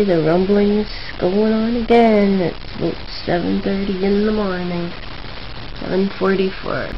Okay, the rumbling's going on again. It's about 7:30 in the morning. 7:44.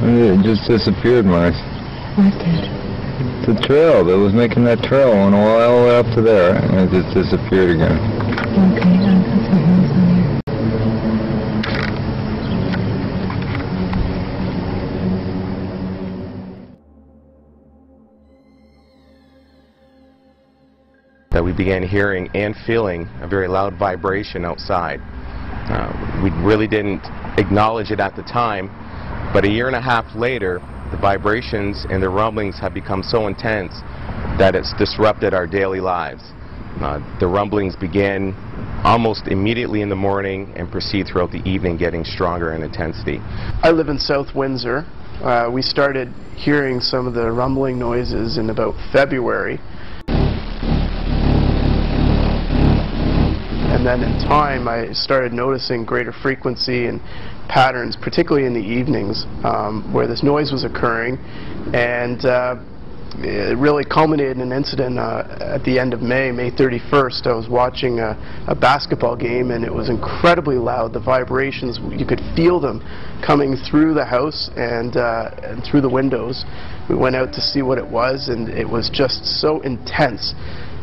It just disappeared, Mark. What did? The trail that was making that trail went all the way up to there, and it just disappeared again. Okay, I'll put some holes on here. That we began hearing and feeling a very loud vibration outside. We really didn't acknowledge it at the time, but a year and a half later, the vibrations and the rumblings have become so intense that it's disrupted our daily lives. The rumblings began almost immediately in the morning and proceed throughout the evening, getting stronger in intensity. I live in South Windsor. We started hearing some of the rumbling noises in about February. And then in time I started noticing greater frequency and patterns, particularly in the evenings, where this noise was occurring, and it really culminated in an incident at the end of May 31st. I was watching a basketball game, and it was incredibly loud. The vibrations, you could feel them coming through the house and through the windows. We went out to see what it was, and it was just so intense.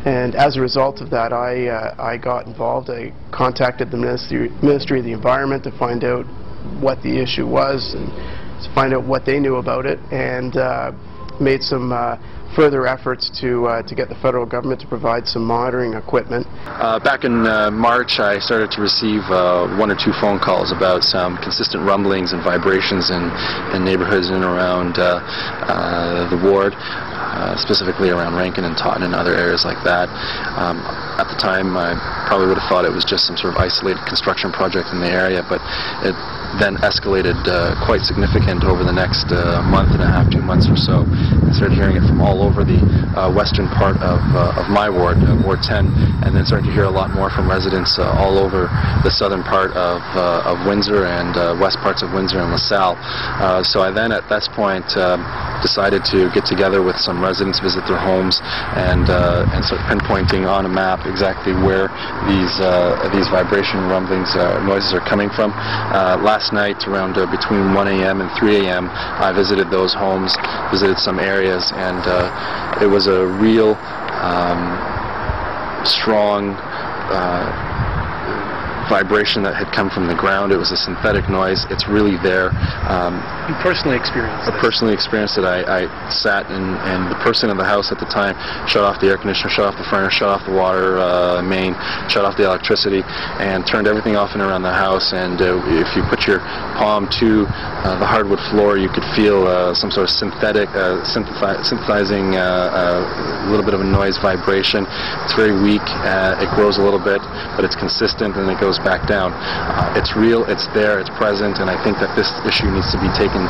And as a result of that, I got involved. I contacted the Ministry of the Environment to find out what the issue was and to find out what they knew about it, and made some further efforts to get the federal government to provide some monitoring equipment. Back in March, I started to receive 1 or 2 phone calls about some consistent rumblings and vibrations in neighborhoods in and around the ward. Specifically around Rankin and Taunton and other areas like that. At the time, I probably would have thought it was just some sort of isolated construction project in the area, but it then escalated quite significant over the next month and a half, 2 months or so. I started hearing it from all over the western part of my ward, Ward 10, and then started to hear a lot more from residents all over the southern part of Windsor and west parts of Windsor and LaSalle. So I then, at this point, decided to get together with some residents, visit their homes, and start pinpointing on a map exactly where these vibration rumblings, noises are coming from. Last night, around between 1 a.m. and 3 a.m., I visited those homes, visited some areas, and it was a real strong vibration that had come from the ground. It was a synthetic noise. It's really there. You personally experienced it? I personally experienced it. I sat and the person in the house at the time shut off the air conditioner, shut off the furnace, shut off the water main, shut off the electricity, and turned everything off and around the house. And if you put your palm to the hardwood floor, you could feel some sort of synthetic, synthesizing a little bit of a noise vibration. It's very weak. It grows a little bit, but it's consistent, and it goes back down. It's real, it's there, it's present, and I think that this issue needs to be taken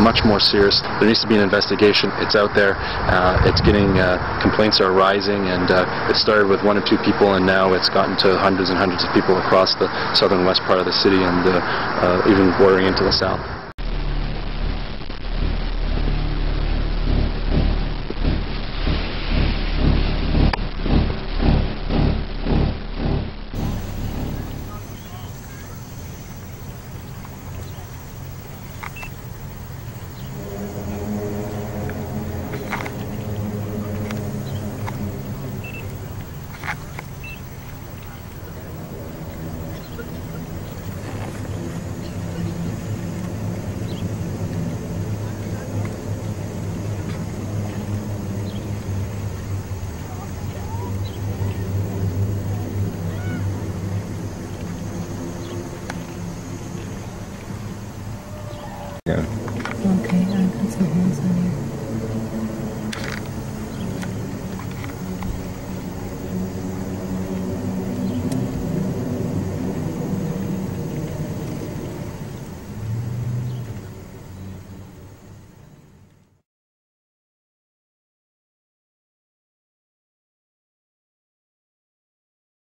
much more serious. There needs to be an investigation. It's out there. It's getting, complaints are rising, and it started with 1 or 2 people, and now it's gotten to hundreds and hundreds of people across the southern west part of the city, and even bordering into the south.